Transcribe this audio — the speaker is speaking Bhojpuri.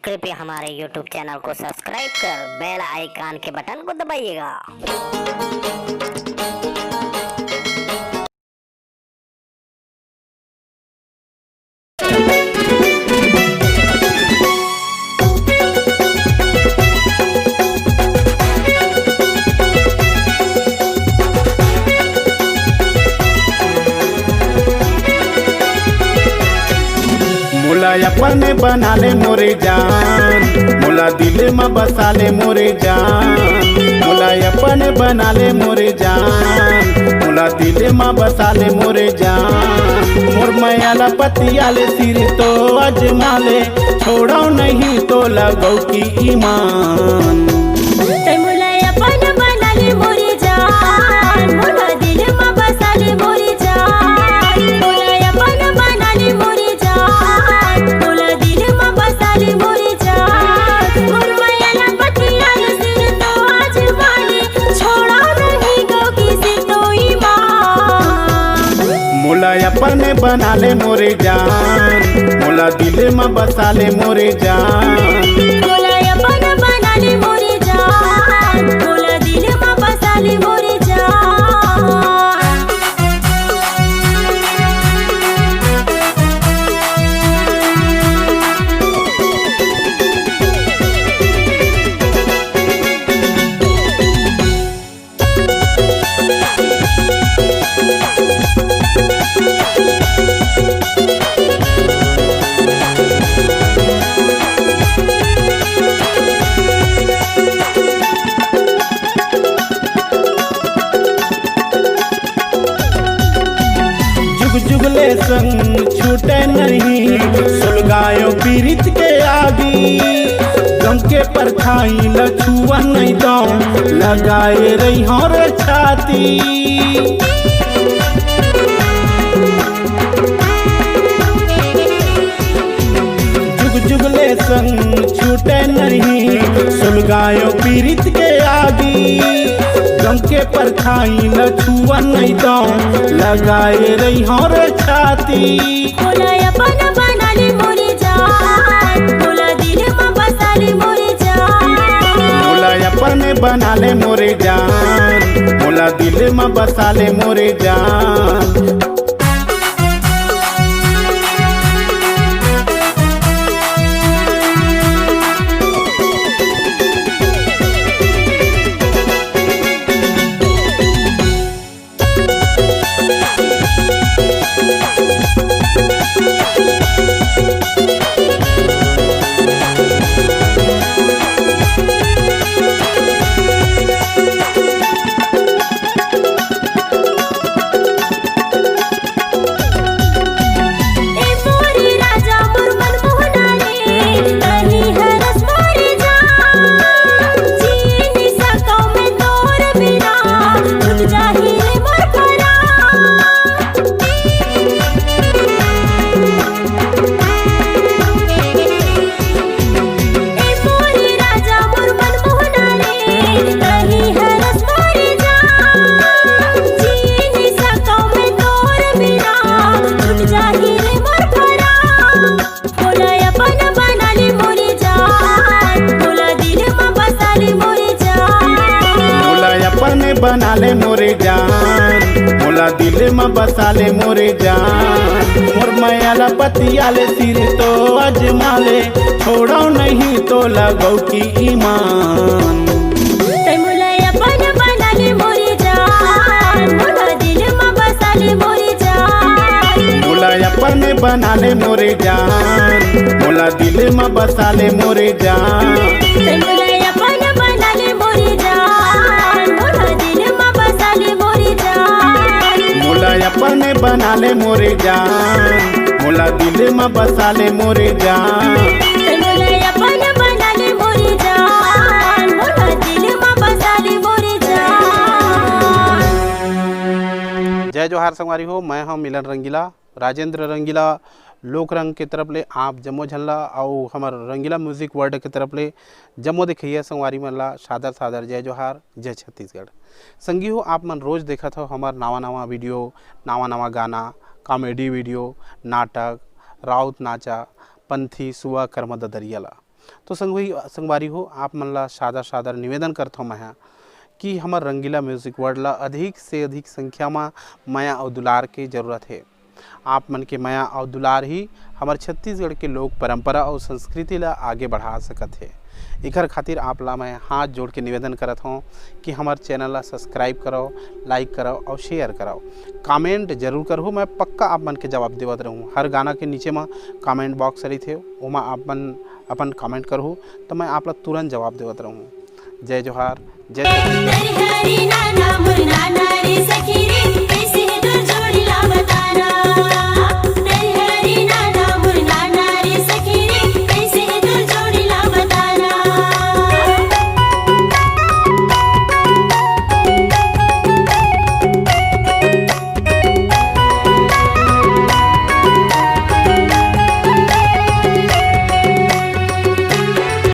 कृपया हमारे YouTube चैनल को सब्सक्राइब कर बेल आइकन के बटन को दबाइएगा। मोला अपने बना ले मोरे जान, मोला दिल में बसा ले मोरे जान। मोला अपने बना ले मोरे जान, मोला दिल में बसा ले मोरे जान। मोर मैयाला पतिया ले सिर तो अजमा ले, छोड़ो नहीं तो लगो की ईमान। मोला अपने बना ले मोरे जान, मोला दिल में बसा ले मोरे जान। मोला अपने बना ले मोरे जान, मोला दिल में बसा ले मोरे जान। जुगले संग छूटे नहीं, सुलगायो पीरित के आगी। गम के परछाई न छुआ नहीं दो, लगाए रही हो रे छाती। जुगले संग छूटे नहीं, सुलगायो पीरित के आगी। गम के परछाई न छुआ नहीं दो, लगाए रही हो रे छाती। मोला अपने बना ले मोरे जान, मोला दिल में बसा ले मोरे जान। मोला अपने बना ले मोरे जान, मोला दिल में बसा ले मोरे जान। बना ले मोरे जान, मोला दिल में बसा ले मोरे जान। मोर मैयाला पतिया ले सिर तो अजमा ले, छोड़ो नहीं तो लगो की ईमान। मोला अपने बना ले मोरे जान, मोला दिल में बसा ले मोरे जान। मोला अपने बना ले मोरे जान, मोला दिल में बसा ले मोरे जान। अपने बना ले मोरे जान, मोला दिल में बसा ले मोरे जान। मोला अपने बना ले मोरे जान, मोला दिल में बसा ले मोरे जान। जय जोहार संगवारी हो, मैं हम मिलन रंगीला, राजेंद्र रंगीला लोक रंग के तरफ ले आप जम्मो झनला और हमार रंगीला म्यूजिक वर्ल्ड के तरफ ले जम्मो देखिए संगवारी मन ला सादर सादर जय जोहार, जय छत्तीसगढ़। संगी हो आप मन रोज देखा था हमार नवा नवा वीडियो, नवा नवा गाना, कॉमेडी वीडियो, नाटक, राउत नाचा, पंथी सुआ कर्म दरियाला। तो संगवारी हो आप मन ला सादर निवेदन करता हूँ मैं कि हमार रंगीला म्यूजिक वर्ल्ड ला अधिक से अधिक संख्या में माया और दुलार के जरूरत है। आप मन के माया और दुलार ही हमारे छत्तीसगढ़ के लोक परंपरा और संस्कृति ला आगे बढ़ा सकत है। इकर खातिर आप ला मैं हाथ जोड़ के निवेदन करत हूँ कि हमारे चैनल ला सब्सक्राइब करो, लाइक करो और शेयर करो, कमेंट जरूर करो। मैं पक्का आप मन के जवाब देवत रहूँ। हर गाना के नीचे में कमेंट बॉक्स रही थे, वहाँ आप मन अपन कमेंट करो तो मैं आप ला तुरंत जवाब देवत रहूँ। जय जोहार, जय हरि हरि नाना मुर नाना रे सखी